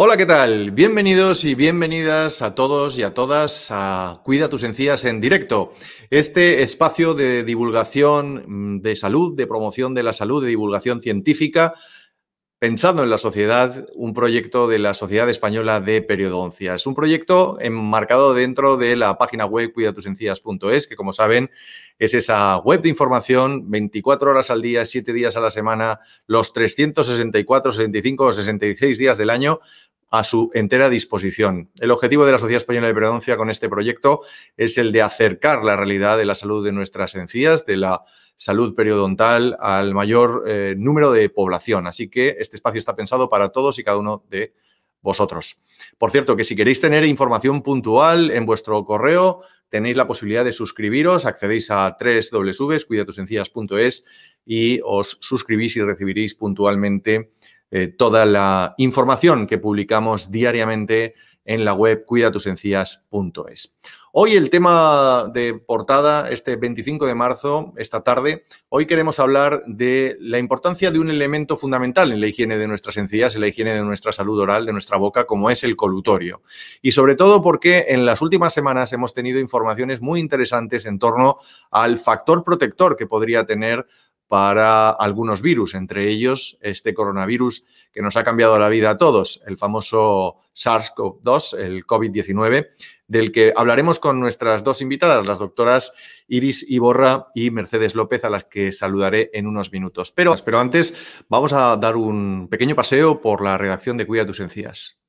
Hola, ¿qué tal? Bienvenidos y bienvenidas a todos y a todas a Cuida tus encías en directo. Este espacio de divulgación de salud, de promoción de la salud, de divulgación científica, pensando en la sociedad, un proyecto de la Sociedad Española de Periodoncia. Es un proyecto enmarcado dentro de la página web cuidatusencías.es, que como saben es esa web de información 24 horas al día, 7 días a la semana, los 364, 65 o 66 días del año, a su entera disposición. El objetivo de la Sociedad Española de Periodoncia con este proyecto es el de acercar la realidad de la salud de nuestras encías, de la salud periodontal, al mayor número de población. Así que este espacio está pensado para todos y cada uno de vosotros. Por cierto, que si queréis tener información puntual en vuestro correo, tenéis la posibilidad de suscribiros, accedéis a www.cuidatusencías.es y os suscribís y recibiréis puntualmente toda la información que publicamos diariamente en la web cuidatusencías.es. Hoy el tema de portada, este 25 de marzo, esta tarde, hoy queremos hablar de la importancia de un elemento fundamental en la higiene de nuestras encías, en la higiene de nuestra salud oral, de nuestra boca, como es el colutorio. Y sobre todo porque en las últimas semanas hemos tenido informaciones muy interesantes en torno al factor protector que podría tener para algunos virus, entre ellos este coronavirus que nos ha cambiado la vida a todos, el famoso SARS-CoV-2, el COVID-19, del que hablaremos con nuestras dos invitadas, las doctoras Iris Iborra y Mercedes López, a las que saludaré en unos minutos. Pero antes vamos a dar un pequeño paseo por la redacción de Cuida tus encías.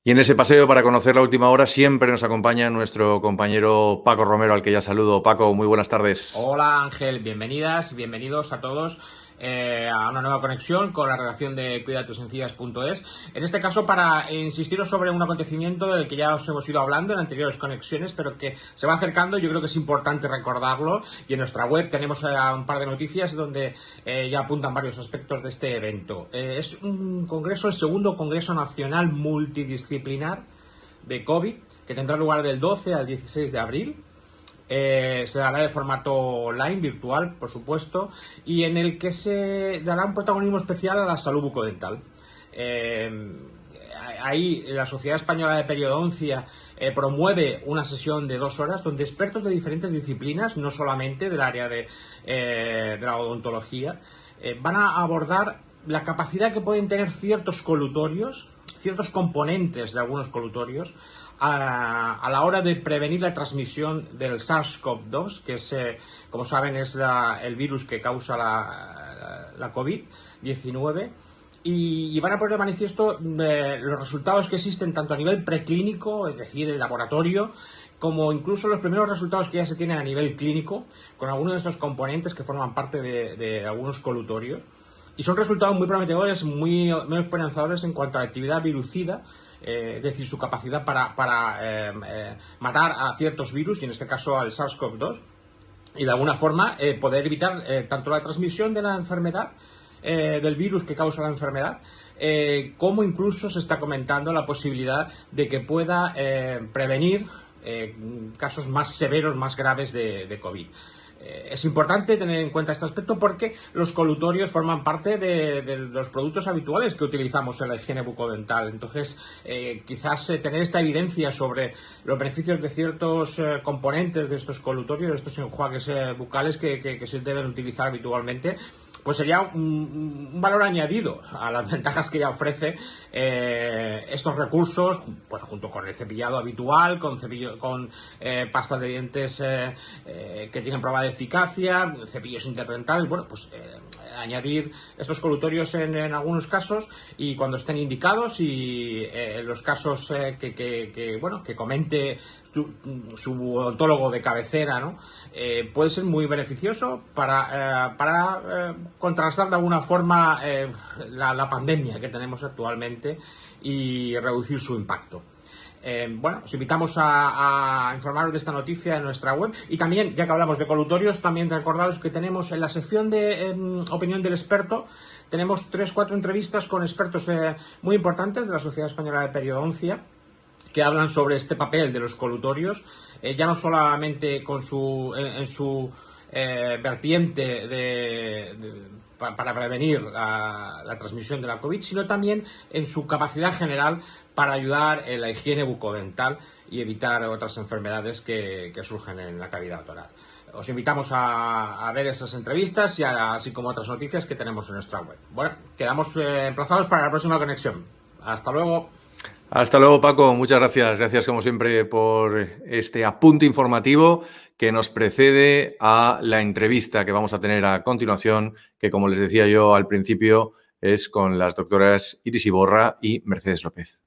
Y en ese paseo para conocer la última hora siempre nos acompaña nuestro compañero Paco Romero, al que ya saludo. Paco, muy buenas tardes. Hola Ángel, bienvenidas, bienvenidos a todos a una nueva conexión con la redacción de cuidatusencías.es. En este caso para insistiros sobre un acontecimiento del que ya os hemos ido hablando en anteriores conexiones, pero que se va acercando. Yo creo que es importante recordarlo y en nuestra web tenemos un par de noticias donde ya apuntan varios aspectos de este evento. Es un congreso, el segundo Congreso Nacional Multidisciplinar de COVID, que tendrá lugar del 12 al 16 de abril. Se dará de formato online, virtual, por supuesto, y en el que se dará un protagonismo especial a la salud bucodental. Ahí la Sociedad Española de Periodoncia promueve una sesión de 2 horas donde expertos de diferentes disciplinas, no solamente del área de la odontología, van a abordar la capacidad que pueden tener ciertos colutorios, ciertos componentes de algunos colutorios, a la hora de prevenir la transmisión del SARS-CoV-2, que es, como saben, es el virus que causa la COVID-19, y van a poner de manifiesto los resultados que existen tanto a nivel preclínico, es decir, el laboratorio, como incluso los primeros resultados que ya se tienen a nivel clínico, con algunos de estos componentes que forman parte de algunos colutorios. Y son resultados muy prometedores, muy esperanzadores en cuanto a la actividad virucida, es decir, su capacidad para matar a ciertos virus, y en este caso al SARS-CoV-2, y de alguna forma poder evitar tanto la transmisión de la enfermedad, del virus que causa la enfermedad, como incluso se está comentando la posibilidad de que pueda prevenir casos más severos, más graves de COVID. Es importante tener en cuenta este aspecto porque los colutorios forman parte de los productos habituales que utilizamos en la higiene bucodental. Entonces, quizás tener esta evidencia sobre los beneficios de ciertos componentes de estos colutorios, de estos enjuagues bucales que se deben utilizar habitualmente, pues sería un valor añadido a las ventajas que ya ofrece estos recursos, pues junto con el cepillado habitual, con pastas de dientes que tienen prueba de eficacia, cepillos interdentales. Bueno, pues añadir estos colutorios en algunos casos, y cuando estén indicados, y en los casos que comente su odontólogo de cabecera, ¿no? Puede ser muy beneficioso para contrarrestar de alguna forma la pandemia que tenemos actualmente y reducir su impacto. Bueno, os invitamos a informaros de esta noticia en nuestra web y también, ya que hablamos de colutorios, también recordaros que tenemos en la sección de opinión del experto, tenemos 3-4 entrevistas con expertos muy importantes de la Sociedad Española de Periodoncia que hablan sobre este papel de los colutorios, ya no solamente en su vertiente para prevenir la transmisión de la COVID, sino también en su capacidad general para ayudar en la higiene bucodental y evitar otras enfermedades que surgen en la cavidad oral. Os invitamos a ver esas entrevistas y así como otras noticias que tenemos en nuestra web. Bueno, quedamos emplazados para la próxima conexión. Hasta luego. Hasta luego, Paco. Muchas gracias. Gracias, como siempre, por este apunte informativo que nos precede a la entrevista que vamos a tener a continuación, que, como les decía yo al principio, es con las doctoras Iris Iborra y Mercedes López.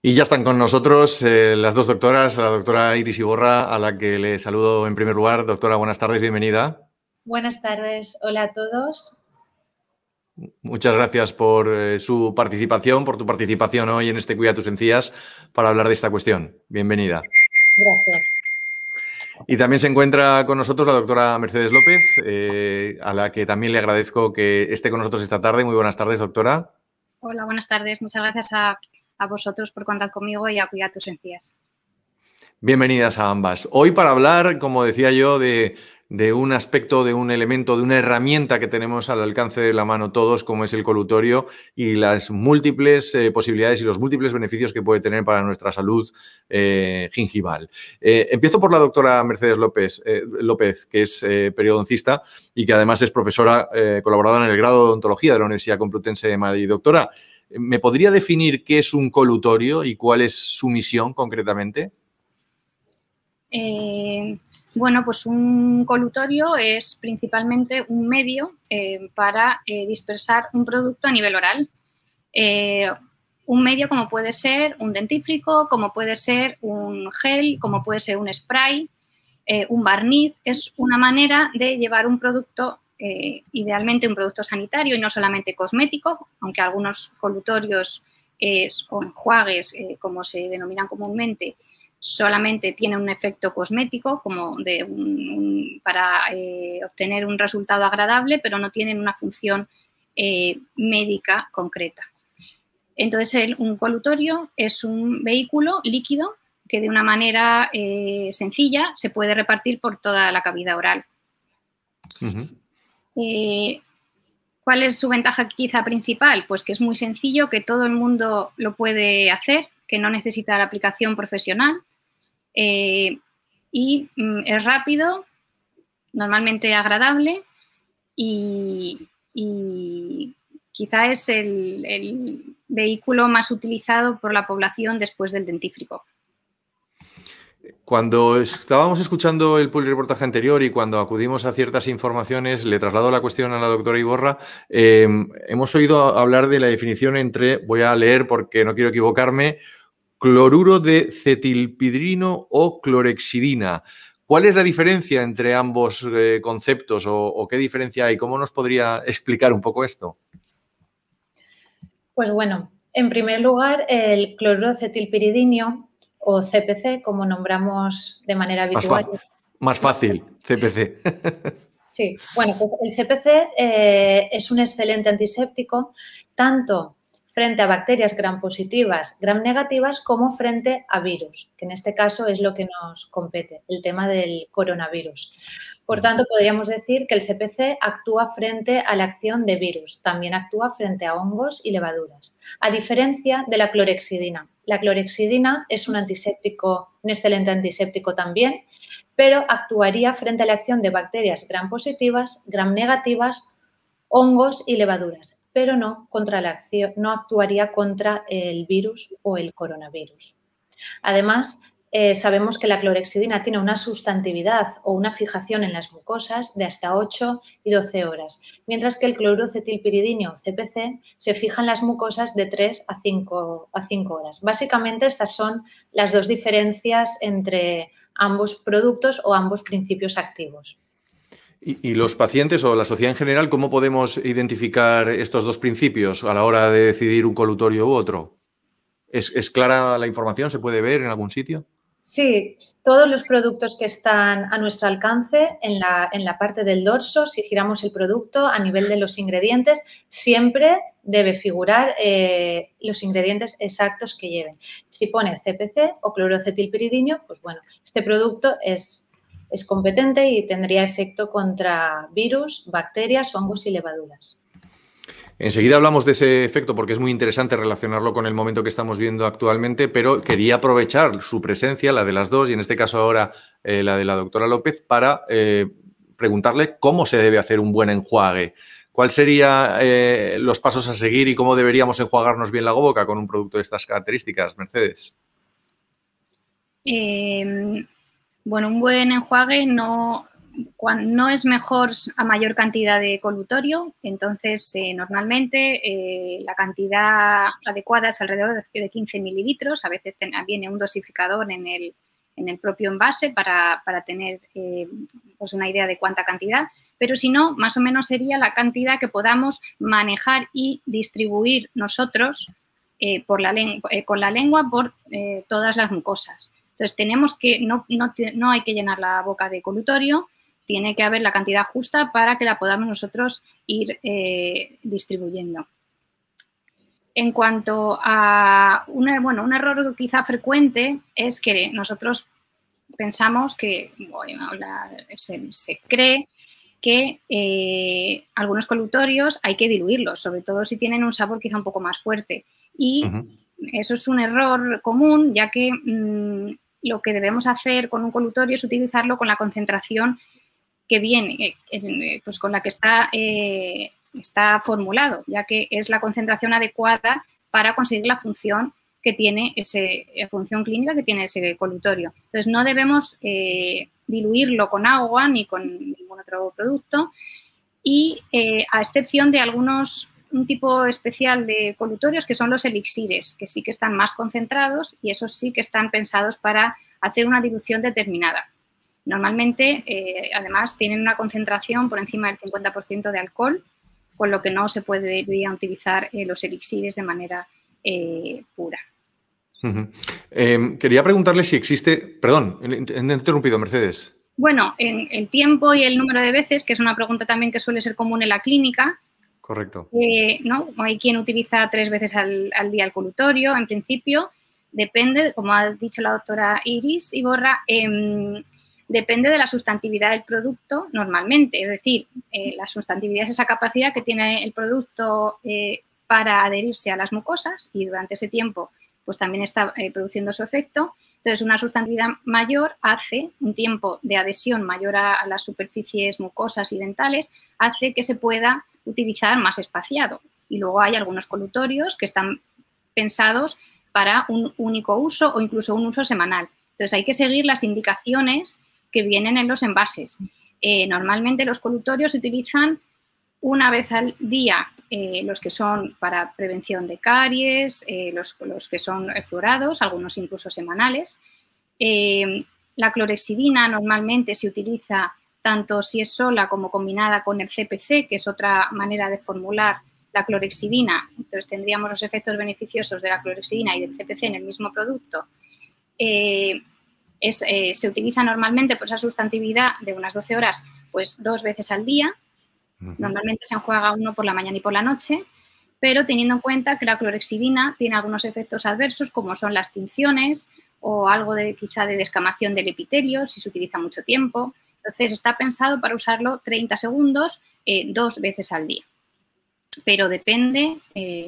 Y ya están con nosotros las dos doctoras, la doctora Iris Iborra, a la que le saludo en primer lugar. Doctora, buenas tardes, bienvenida. Buenas tardes, hola a todos. Muchas gracias por su participación, por tu participación hoy en este Cuida tus encías para hablar de esta cuestión. Bienvenida. Gracias. Y también se encuentra con nosotros la doctora Mercedes López, a la que también le agradezco que esté con nosotros esta tarde. Muy buenas tardes, doctora. Hola, buenas tardes. Muchas gracias a vosotros por contar conmigo y a Cuida tus encías. Bienvenidas a ambas. Hoy para hablar, como decía yo, de un aspecto, de un elemento, de una herramienta que tenemos al alcance de la mano todos, como es el colutorio, y las múltiples posibilidades y los múltiples beneficios que puede tener para nuestra salud gingival. Empiezo por la doctora Mercedes López, que es periodoncista y que además es profesora colaboradora en el grado de odontología de la Universidad Complutense de Madrid. Doctora, ¿me podría definir qué es un colutorio y cuál es su misión concretamente? Bueno, pues un colutorio es principalmente un medio para dispersar un producto a nivel oral. Un medio como puede ser un dentífrico, como puede ser un gel, como puede ser un spray, un barniz. Es una manera de llevar un producto, idealmente un producto sanitario y no solamente cosmético, aunque algunos colutorios o enjuagues, como se denominan comúnmente, solamente tiene un efecto cosmético como para obtener un resultado agradable, pero no tienen una función médica concreta. Entonces, un colutorio es un vehículo líquido que de una manera sencilla se puede repartir por toda la cavidad oral. Uh-huh. ¿Cuál es su ventaja quizá principal? Pues que es muy sencillo, que todo el mundo lo puede hacer, que no necesita la aplicación profesional. Y es rápido, normalmente agradable y quizá es el vehículo más utilizado por la población después del dentífrico. Cuando estábamos escuchando el reportaje anterior y cuando acudimos a ciertas informaciones, le traslado la cuestión a la doctora Iborra, hemos oído hablar de la definición entre, voy a leer porque no quiero equivocarme, cloruro de cetilpidrino o clorexidina. ¿Cuál es la diferencia entre ambos conceptos o qué diferencia hay? ¿Cómo nos podría explicar un poco esto? Pues bueno, en primer lugar, el cloruro de cetilpiridinio o CPC, como nombramos de manera habitual. Más fácil, CPC. Sí, bueno, pues el CPC es un excelente antiséptico, tanto frente a bacterias gram positivas, gram negativas, como frente a virus, que en este caso es lo que nos compete, el tema del coronavirus. Por tanto, podríamos decir que el CPC actúa frente a la acción de virus, también actúa frente a hongos y levaduras, a diferencia de la clorexidina. La clorexidina es un antiséptico, un excelente antiséptico también, pero actuaría frente a la acción de bacterias gram positivas, gram negativas, hongos y levaduras, pero no actuaría contra el virus o el coronavirus. Además, sabemos que la clorhexidina tiene una sustantividad o una fijación en las mucosas de hasta 8 y 12 horas, mientras que el clorocetilpiridino, CPC, se fija en las mucosas de 3 a 5 horas. Básicamente, estas son las dos diferencias entre ambos productos o ambos principios activos. ¿Y los pacientes o la sociedad en general, cómo podemos identificar estos dos principios a la hora de decidir un colutorio u otro? ¿Es clara la información? ¿Se puede ver en algún sitio? Sí, todos los productos que están a nuestro alcance en la parte del dorso, si giramos el producto a nivel de los ingredientes, siempre debe figurar los ingredientes exactos que lleven. Si pone CPC o clorocetilpiridino, pues bueno, este producto es competente y tendría efecto contra virus, bacterias, hongos y levaduras. Enseguida hablamos de ese efecto porque es muy interesante relacionarlo con el momento que estamos viendo actualmente, pero quería aprovechar su presencia, la de las dos, y en este caso ahora la de la doctora López, para preguntarle cómo se debe hacer un buen enjuague. ¿Cuáles serían los pasos a seguir y cómo deberíamos enjuagarnos bien la boca con un producto de estas características, Mercedes? Bueno, un buen enjuague no es mejor a mayor cantidad de colutorio, entonces normalmente la cantidad adecuada es alrededor de 15 mililitros, a veces viene un dosificador en el propio envase para tener pues una idea de cuánta cantidad, pero si no, más o menos sería la cantidad que podamos manejar y distribuir nosotros con la lengua por todas las mucosas. Entonces, tenemos que, no hay que llenar la boca de colutorio, tiene que haber la cantidad justa para que la podamos nosotros ir distribuyendo. En cuanto a un error quizá frecuente es que nosotros pensamos que, bueno, se cree que algunos colutorios hay que diluirlos, sobre todo si tienen un sabor quizá un poco más fuerte. Y eso es un error común, ya que lo que debemos hacer con un colutorio es utilizarlo con la concentración que viene, pues con la que está formulado, ya que es la concentración adecuada para conseguir la función que tiene función clínica que tiene ese colutorio. Entonces, no debemos diluirlo con agua ni con ningún otro producto y a excepción de un tipo especial de colutorios que son los elixires, que sí que están más concentrados y esos sí que están pensados para hacer una dilución determinada. Normalmente, además, tienen una concentración por encima del 50% de alcohol, con lo que no se podría utilizar los elixires de manera pura. Quería preguntarle si existe... Perdón, he interrumpido, Mercedes. Bueno, en el tiempo y el número de veces, que es una pregunta también que suele ser común en la clínica. Correcto. ¿No? Hay quien utiliza 3 veces al día el colutorio, en principio. Depende, como ha dicho la doctora Iris Iborra, depende de la sustantividad del producto normalmente. Es decir, la sustantividad es esa capacidad que tiene el producto para adherirse a las mucosas y durante ese tiempo pues también está produciendo su efecto. Entonces, una sustantividad mayor hace un tiempo de adhesión mayor a las superficies mucosas y dentales, hace que se pueda utilizar más espaciado. Y luego hay algunos colutorios que están pensados para un único uso o incluso un uso semanal. Entonces, hay que seguir las indicaciones que vienen en los envases. Normalmente los colutorios se utilizan una vez al día, los que son para prevención de caries, los que son fluorados, algunos incluso semanales. La clorhexidina normalmente se utiliza tanto si es sola como combinada con el CPC, que es otra manera de formular la clorhexidina. Entonces, tendríamos los efectos beneficiosos de la clorhexidina y del CPC en el mismo producto. Se utiliza normalmente por esa sustantividad de unas 12 horas, pues 2 veces al día. Normalmente se enjuaga uno por la mañana y por la noche, pero teniendo en cuenta que la clorhexidina tiene algunos efectos adversos, como son las tinciones o algo quizá de descamación del epitelio, si se utiliza mucho tiempo. Entonces, está pensado para usarlo 30 segundos, 2 veces al día. Pero depende,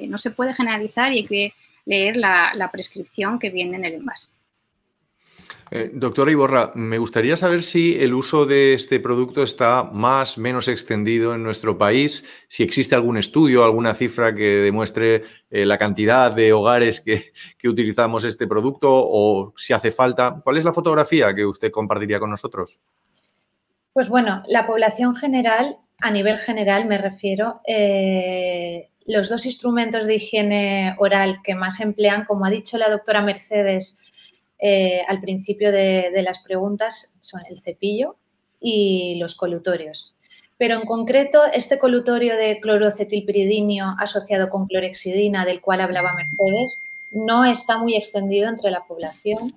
no se puede generalizar y hay que leer la prescripción que viene en el envase. Doctora Iborra, me gustaría saber si el uso de este producto está más o menos extendido en nuestro país, si existe algún estudio, alguna cifra que demuestre la cantidad de hogares que utilizamos este producto o si hace falta. ¿Cuál es la fotografía que usted compartiría con nosotros? Pues bueno, la población general, a nivel general me refiero, los dos instrumentos de higiene oral que más emplean, como ha dicho la doctora Mercedes al principio de las preguntas, son el cepillo y los colutorios. Pero en concreto, este colutorio de clorocetilpiridinio asociado con clorhexidina, del cual hablaba Mercedes, no está muy extendido entre la población,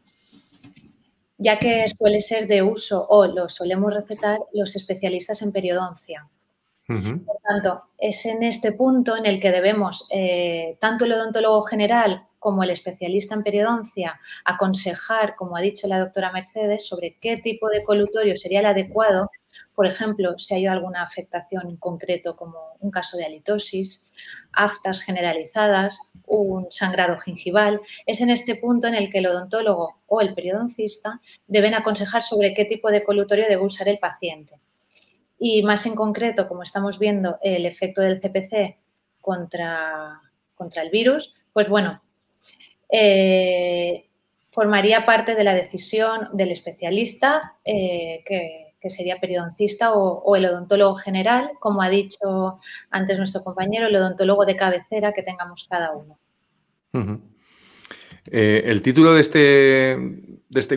ya que suele ser de uso o lo solemos recetar los especialistas en periodoncia. Por tanto, es en este punto en el que debemos, tanto el odontólogo general como el especialista en periodoncia, aconsejar, como ha dicho la doctora Mercedes, sobre qué tipo de colutorio sería el adecuado. Por ejemplo, si hay alguna afectación en concreto, como un caso de halitosis, aftas generalizadas, un sangrado gingival. Es en este punto en el que el odontólogo o el periodoncista deben aconsejar sobre qué tipo de colutorio debe usar el paciente. Y más en concreto, como estamos viendo, el efecto del CPC contra el virus, pues bueno, formaría parte de la decisión del especialista, que sería periodoncista o el odontólogo general, como ha dicho antes nuestro compañero, el odontólogo de cabecera que tengamos cada uno. El título de este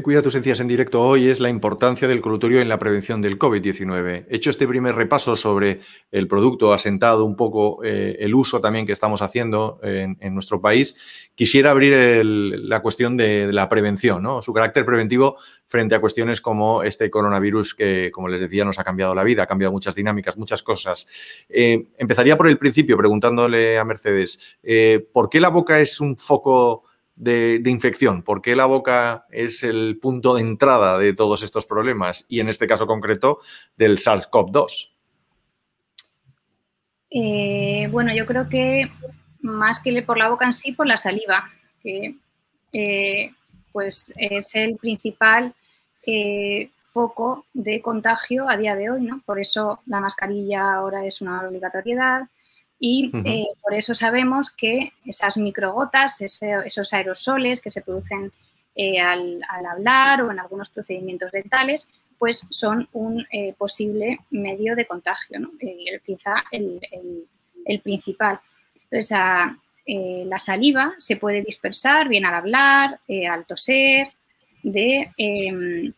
Cuida tus encías en directo hoy es la importancia del colutorio en la prevención del COVID-19. Hecho este primer repaso sobre el producto, asentado un poco el uso también que estamos haciendo en nuestro país, quisiera abrir la cuestión de la prevención, ¿no? Su carácter preventivo frente a cuestiones como este coronavirus que, como les decía, nos ha cambiado la vida, ha cambiado muchas dinámicas, muchas cosas. Empezaría por el principio preguntándole a Mercedes, ¿por qué la boca es un foco de infección? ¿Por qué la boca es el punto de entrada de todos estos problemas? Y en este caso concreto, del SARS-CoV-2. Bueno, yo creo que más que por la boca en sí, por la saliva, que pues es el principal foco de contagio a día de hoy, ¿no? Por eso la mascarilla ahora es una obligatoriedad. Y por eso sabemos que esas microgotas, esos aerosoles que se producen al hablar o en algunos procedimientos dentales, pues son un posible medio de contagio, ¿no? Quizá el principal. Entonces, la saliva se puede dispersar bien al hablar, al toser, en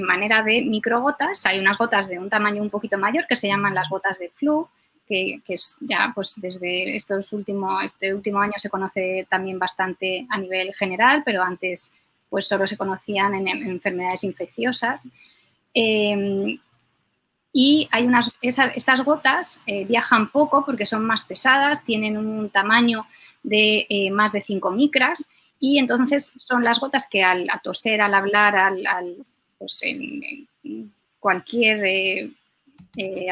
manera de microgotas. Hay unas gotas de un tamaño un poquito mayor que se llaman las gotas de flu, que es ya pues desde este último año se conoce también bastante a nivel general, pero antes pues solo se conocían en enfermedades infecciosas. Y hay estas gotas viajan poco porque son más pesadas, tienen un tamaño de más de 5 micras y entonces son las gotas que al toser, al hablar, pues en cualquier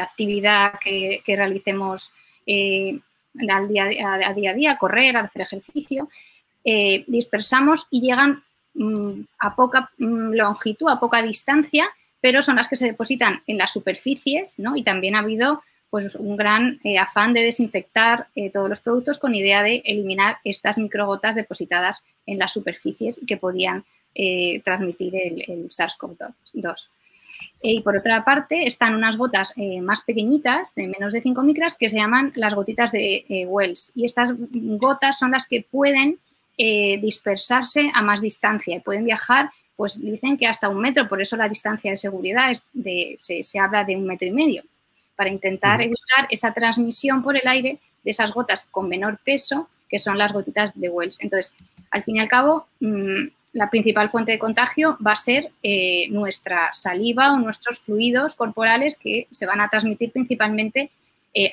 actividad que realicemos a día, correr, hacer ejercicio, dispersamos y llegan a poca longitud, a poca distancia, pero son las que se depositan en las superficies, ¿no? Y también ha habido pues, un gran afán de desinfectar todos los productos con idea de eliminar estas microgotas depositadas en las superficies que podían transmitir el SARS-CoV-2. Y por otra parte están unas gotas más pequeñitas, de menos de 5 micras, que se llaman las gotitas de Wells. Y estas gotas son las que pueden dispersarse a más distancia y pueden viajar, pues dicen que hasta 1 metro, por eso la distancia de seguridad se habla de 1,5 metros, para intentar evitar esa transmisión por el aire de esas gotas con menor peso, que son las gotitas de Wells. Entonces, al fin y al cabo, la principal fuente de contagio va a ser nuestra saliva o nuestros fluidos corporales que se van a transmitir principalmente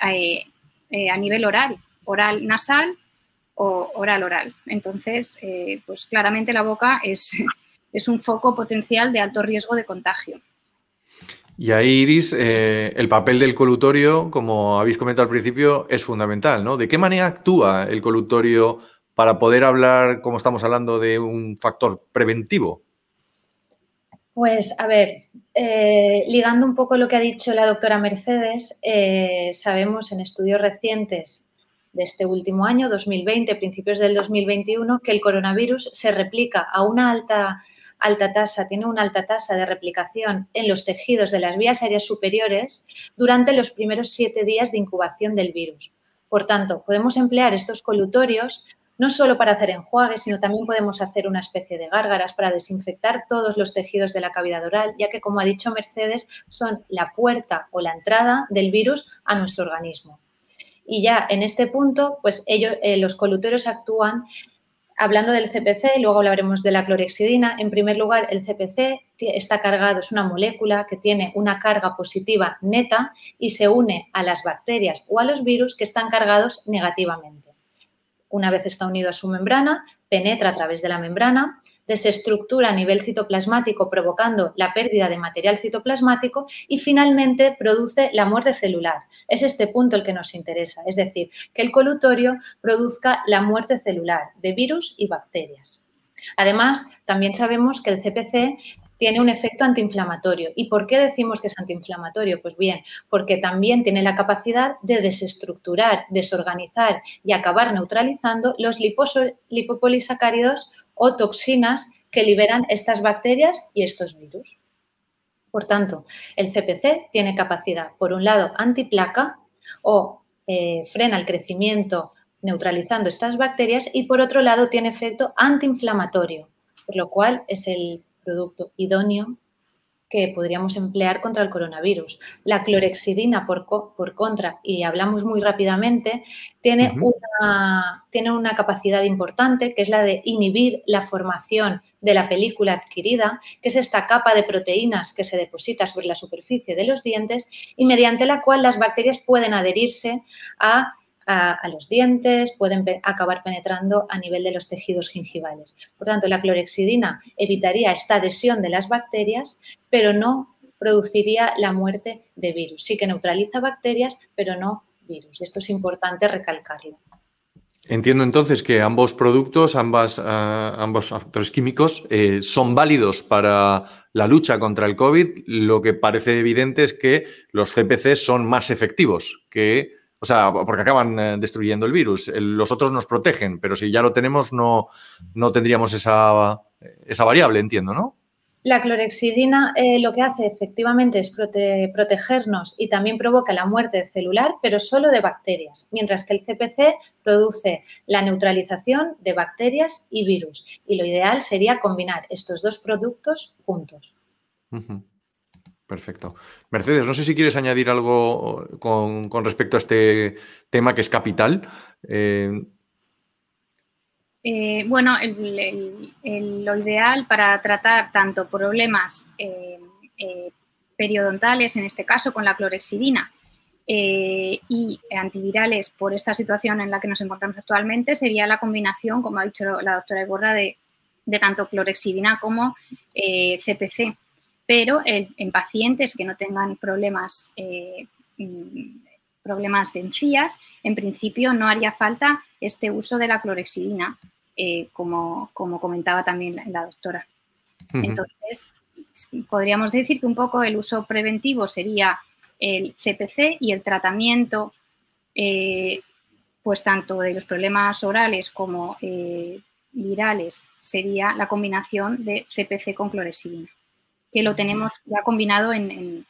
a nivel oral nasal o oral. Entonces, pues claramente la boca es un foco potencial de alto riesgo de contagio. Y ahí, Iris, el papel del colutorio, como habéis comentado al principio, es fundamental, ¿no? ¿De qué manera actúa el colutorio para poder hablar, como estamos hablando, de un factor preventivo? Pues, a ver, ligando un poco lo que ha dicho la doctora Mercedes, sabemos en estudios recientes de este último año, 2020, principios del 2021, que el coronavirus se replica a una alta tasa, tiene una alta tasa de replicación en los tejidos de las vías aéreas superiores durante los primeros 7 días de incubación del virus. Por tanto, podemos emplear estos colutorios no solo para hacer enjuagues, sino también podemos hacer una especie de gárgaras para desinfectar todos los tejidos de la cavidad oral, ya que, como ha dicho Mercedes, son la puerta o la entrada del virus a nuestro organismo. Y ya en este punto, pues los colutorios actúan, hablando del CPC, luego hablaremos de la clorhexidina. En primer lugar, el CPC está cargado, es una molécula que tiene una carga positiva neta y se une a las bacterias o a los virus que están cargados negativamente. Una vez está unido a su membrana, penetra a través de la membrana, desestructura a nivel citoplasmático provocando la pérdida de material citoplasmático y finalmente produce la muerte celular. Es este punto el que nos interesa, es decir, que el colutorio produzca la muerte celular de virus y bacterias. Además, también sabemos que el CPC tiene un efecto antiinflamatorio. ¿Y por qué decimos que es antiinflamatorio? Pues bien, porque también tiene la capacidad de desestructurar, desorganizar y acabar neutralizando los lipopolisacáridos o toxinas que liberan estas bacterias y estos virus. Por tanto, el CPC tiene capacidad, por un lado, antiplaca o frena el crecimiento neutralizando estas bacterias y, por otro lado, tiene efecto antiinflamatorio, por lo cual es el producto idóneo que podríamos emplear contra el coronavirus. La clorhexidina, por contra, y hablamos muy rápidamente, tiene una capacidad importante, que es la de inhibir la formación de la película adquirida, que es esta capa de proteínas que se deposita sobre la superficie de los dientes y mediante la cual las bacterias pueden adherirse a los dientes, pueden acabar penetrando a nivel de los tejidos gingivales. Por tanto, la clorhexidina evitaría esta adhesión de las bacterias, pero no produciría la muerte de virus. Sí que neutraliza bacterias, pero no virus. Esto es importante recalcarlo. Entiendo entonces que ambos productos, ambos factores químicos son válidos para la lucha contra el COVID. Lo que parece evidente es que los CPC son más efectivos que... O sea, porque acaban destruyendo el virus. Los otros nos protegen, pero si ya lo tenemos no tendríamos esa variable, entiendo, ¿no? La clorhexidina lo que hace efectivamente es protegernos y también provoca la muerte celular, pero solo de bacterias, mientras que el CPC produce la neutralización de bacterias y virus. Y lo ideal sería combinar estos dos productos juntos. Perfecto. Mercedes, no sé si quieres añadir algo con respecto a este tema que es capital. Bueno, lo ideal para tratar tanto problemas periodontales, en este caso con la clorhexidina, y antivirales por esta situación en la que nos encontramos actualmente, sería la combinación, como ha dicho la doctora Iborra, de tanto clorhexidina como CPC. Pero en pacientes que no tengan problemas de encías, en principio no haría falta este uso de la clorhexidina, como comentaba también la doctora. Entonces, podríamos decir que un poco el uso preventivo sería el CPC y el tratamiento, pues tanto de los problemas orales como virales, sería la combinación de CPC con clorhexidina, que lo tenemos ya combinado en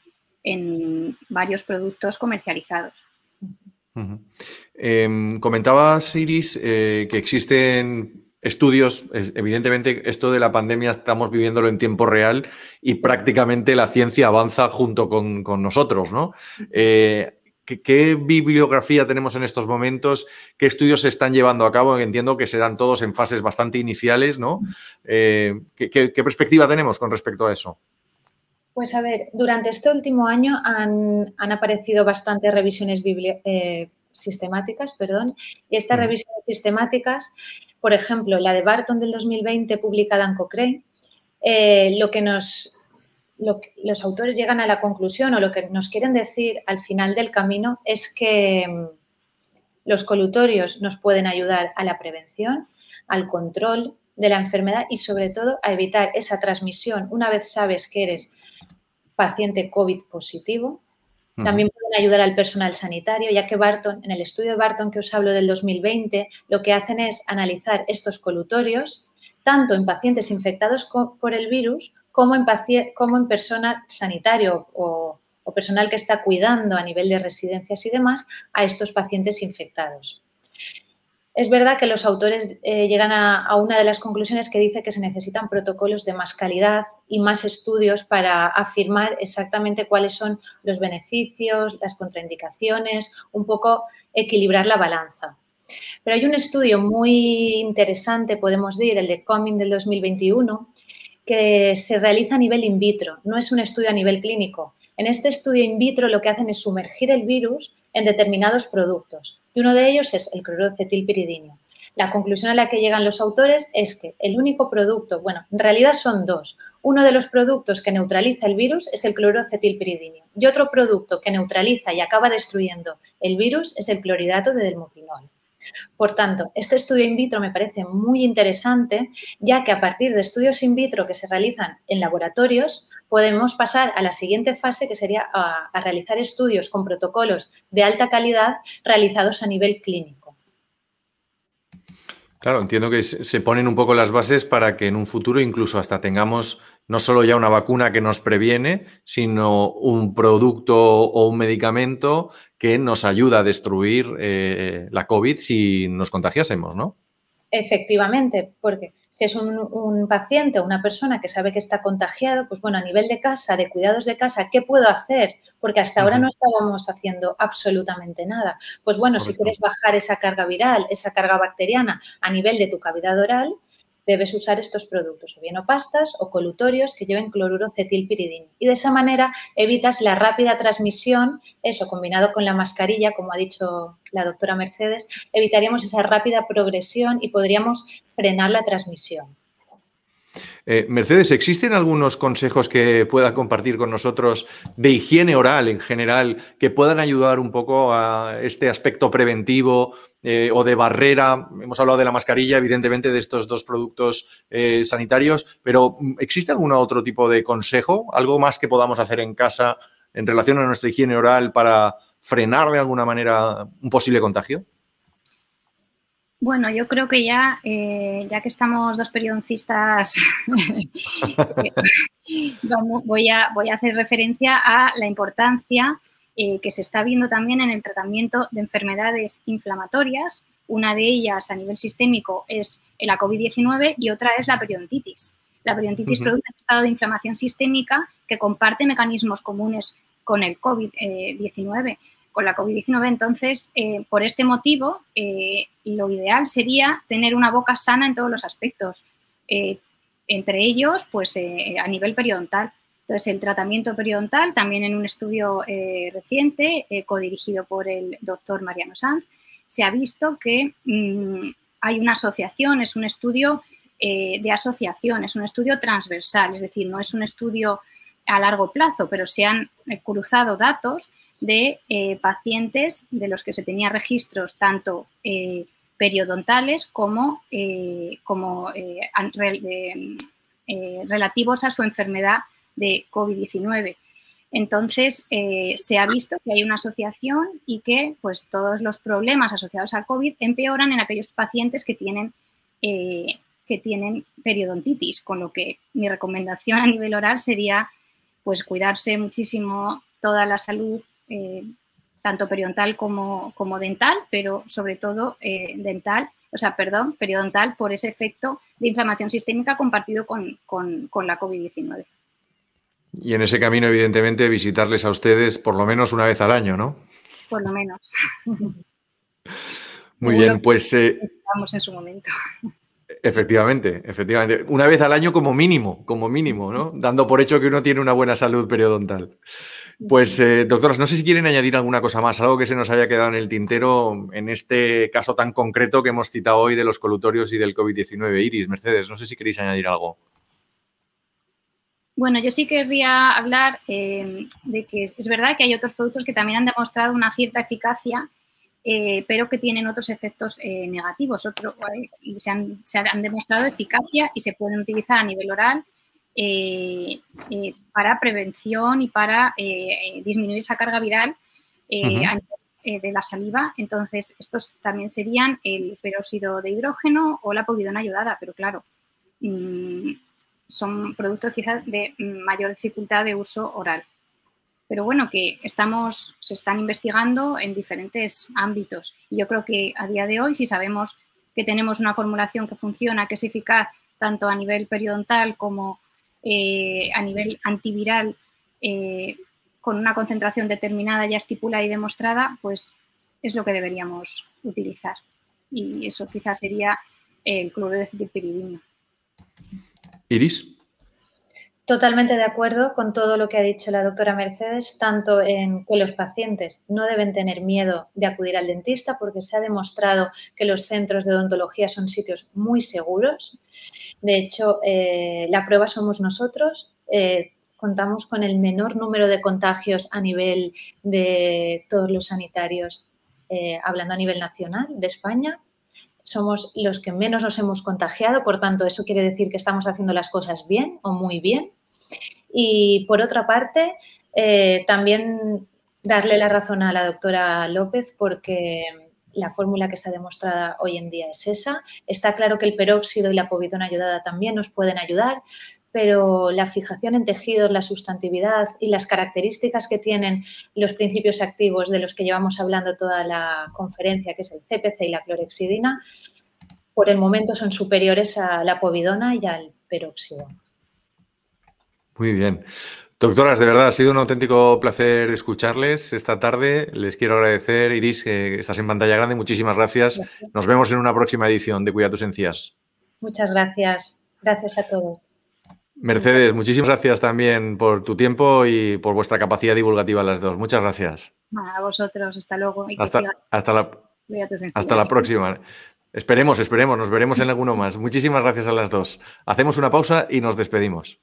varios productos comercializados. Comentabas, Iris, que existen estudios. Evidentemente, esto de la pandemia estamos viviéndolo en tiempo real y prácticamente la ciencia avanza junto con nosotros, ¿no? ¿Qué bibliografía tenemos en estos momentos? ¿Qué estudios se están llevando a cabo? Entiendo que serán todos en fases bastante iniciales, ¿no? ¿Qué perspectiva tenemos con respecto a eso? Pues a ver, durante este último año han aparecido bastantes revisiones sistemáticas, y estas revisiones sistemáticas, por ejemplo, la de Barton del 2020 publicada en Cochrane, los autores llegan a la conclusión o lo que nos quieren decir al final del camino es que los colutorios nos pueden ayudar a la prevención, al control de la enfermedad y, sobre todo, a evitar esa transmisión una vez sabes que eres paciente COVID positivo. También pueden ayudar al personal sanitario, ya que Barton, en el estudio de Barton que os hablo del 2020, lo que hacen es analizar estos colutorios tanto en pacientes infectados por el virus como en personal sanitario o personal que está cuidando a nivel de residencias y demás a estos pacientes infectados. Es verdad que los autores llegan a una de las conclusiones que dice que se necesitan protocolos de más calidad y más estudios para afirmar exactamente cuáles son los beneficios, las contraindicaciones, un poco equilibrar la balanza. Pero hay un estudio muy interesante, podemos decir, el de Coming del 2021, que se realiza a nivel in vitro, no es un estudio a nivel clínico. En este estudio in vitro lo que hacen es sumergir el virus en determinados productos y uno de ellos es el clorocetilpiridino. La conclusión a la que llegan los autores es que el único producto, bueno, en realidad son dos. Uno de los productos que neutraliza el virus es el clorocetilpiridino y otro producto que neutraliza y acaba destruyendo el virus es el clorhidrato de delmopinol. Por tanto, este estudio in vitro me parece muy interesante, ya que a partir de estudios in vitro que se realizan en laboratorios, podemos pasar a la siguiente fase, que sería a realizar estudios con protocolos de alta calidad realizados a nivel clínico. Claro, entiendo que se ponen un poco las bases para que en un futuro incluso hasta tengamos no solo ya una vacuna que nos previene, sino un producto o un medicamento que nos ayuda a destruir la COVID si nos contagiásemos, ¿no? Efectivamente, porque si es un paciente o una persona que sabe que está contagiado, pues bueno, a nivel de casa, de cuidados de casa, ¿qué puedo hacer? Porque hasta ahora no estábamos haciendo absolutamente nada. Pues bueno, si quieres bajar esa carga viral, esa carga bacteriana a nivel de tu cavidad oral, debes usar estos productos, o bien o pastas o colutorios que lleven cloruro cetilpiridino. Y de esa manera evitas la rápida transmisión, eso combinado con la mascarilla, como ha dicho la doctora Mercedes, evitaríamos esa rápida progresión y podríamos frenar la transmisión. Mercedes, ¿existen algunos consejos que pueda compartir con nosotros de higiene oral en general que puedan ayudar un poco a este aspecto preventivo o de barrera? Hemos hablado de la mascarilla, evidentemente, de estos dos productos sanitarios, pero ¿existe algún otro tipo de consejo? ¿Algo más que podamos hacer en casa en relación a nuestra higiene oral para frenar de alguna manera un posible contagio? Bueno, yo creo que ya que estamos dos periodoncistas, voy a hacer referencia a la importancia que se está viendo también en el tratamiento de enfermedades inflamatorias. Una de ellas a nivel sistémico es la COVID-19 y otra es la periodontitis. La periodontitis produce un estado de inflamación sistémica que comparte mecanismos comunes con el COVID-19. Con la COVID-19, entonces, por este motivo, lo ideal sería tener una boca sana en todos los aspectos, entre ellos, pues, a nivel periodontal. Entonces, el tratamiento periodontal, también en un estudio reciente, codirigido por el doctor Mariano Sanz, se ha visto que hay una asociación, es un estudio de asociación, es un estudio transversal, es decir, no es un estudio a largo plazo, pero se han cruzado datos de pacientes de los que se tenía registros tanto periodontales como relativos a su enfermedad de COVID-19. Entonces, se ha visto que hay una asociación y que pues, todos los problemas asociados al COVID empeoran en aquellos pacientes que tienen periodontitis, con lo que mi recomendación a nivel oral sería pues, cuidarse muchísimo toda la salud, tanto periodontal como dental, pero sobre todo periodontal por ese efecto de inflamación sistémica compartido con la COVID-19. Y en ese camino, evidentemente, visitarles a ustedes por lo menos una vez al año, ¿no? Por lo menos. Muy bien, pues... Estamos en su momento. Efectivamente. Una vez al año como mínimo, ¿no? Dando por hecho que uno tiene una buena salud periodontal. Pues, doctoras, no sé si quieren añadir alguna cosa más, algo que se nos haya quedado en el tintero en este caso tan concreto que hemos citado hoy de los colutorios y del COVID-19. Iris, Mercedes, no sé si queréis añadir algo. Bueno, yo sí querría hablar de que es verdad que hay otros productos que también han demostrado una cierta eficacia pero que tienen otros efectos negativos y se han demostrado eficacia y se pueden utilizar a nivel oral para prevención y para disminuir esa carga viral de la saliva. Entonces, estos también serían el peróxido de hidrógeno o la povidona iodada, pero claro, son productos quizás de mayor dificultad de uso oral. Pero bueno, que se están investigando en diferentes ámbitos. Y yo creo que a día de hoy, si sabemos que tenemos una formulación que funciona, que es eficaz tanto a nivel periodontal como a nivel antiviral, con una concentración determinada ya estipulada y demostrada, pues es lo que deberíamos utilizar. Y eso quizás sería el cloruro de cetilpiridino. Iris. Totalmente de acuerdo con todo lo que ha dicho la doctora Mercedes, tanto en que los pacientes no deben tener miedo de acudir al dentista porque se ha demostrado que los centros de odontología son sitios muy seguros. De hecho, la prueba somos nosotros. Contamos con el menor número de contagios a nivel de todos los sanitarios, hablando a nivel nacional de España. Somos los que menos nos hemos contagiado, por tanto, eso quiere decir que estamos haciendo las cosas bien o muy bien. Y, por otra parte, también darle la razón a la doctora López porque la fórmula que está demostrada hoy en día es esa. Está claro que el peróxido y la povidona iodada también nos pueden ayudar, pero la fijación en tejidos, la sustantividad y las características que tienen los principios activos de los que llevamos hablando toda la conferencia, que es el CPC y la clorhexidina, por el momento son superiores a la povidona y al peróxido. Muy bien. Doctoras, de verdad, ha sido un auténtico placer escucharles esta tarde. Les quiero agradecer, Iris, que estás en pantalla grande. Muchísimas gracias. Nos vemos en una próxima edición de Cuida tus encías. Muchas gracias. Gracias a todos. Mercedes, muchísimas gracias también por tu tiempo y por vuestra capacidad divulgativa las dos. Muchas gracias. A vosotros, hasta luego. Y hasta la próxima. Esperemos, nos veremos en alguno más. Muchísimas gracias a las dos. Hacemos una pausa y nos despedimos.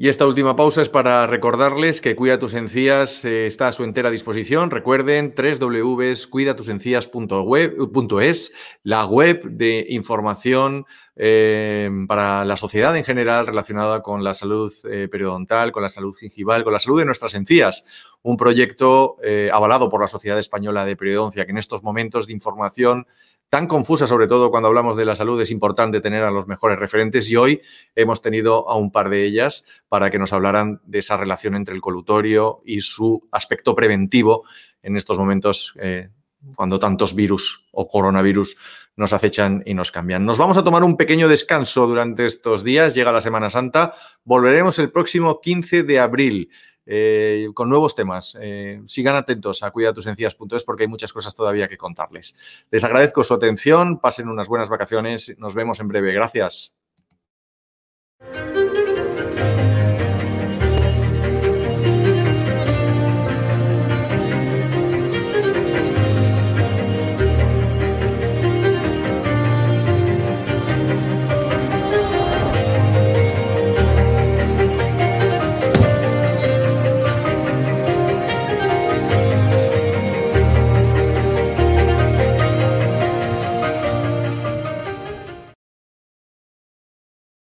Y esta última pausa es para recordarles que Cuida tus encías está a su entera disposición. Recuerden www.cuidatusencías.es, la web de información para la sociedad en general relacionada con la salud periodontal, con la salud gingival, con la salud de nuestras encías. Un proyecto avalado por la Sociedad Española de Periodoncia, que en estos momentos de información tan confusa, sobre todo cuando hablamos de la salud, es importante tener a los mejores referentes y hoy hemos tenido a un par de ellas para que nos hablaran de esa relación entre el colutorio y su aspecto preventivo en estos momentos cuando tantos virus o coronavirus nos acechan y nos cambian. Nos vamos a tomar un pequeño descanso durante estos días, llega la Semana Santa, volveremos el próximo 15 de abril. Con nuevos temas. Sigan atentos a cuidatusencías.es porque hay muchas cosas todavía que contarles. Les agradezco su atención, pasen unas buenas vacaciones, nos vemos en breve. Gracias.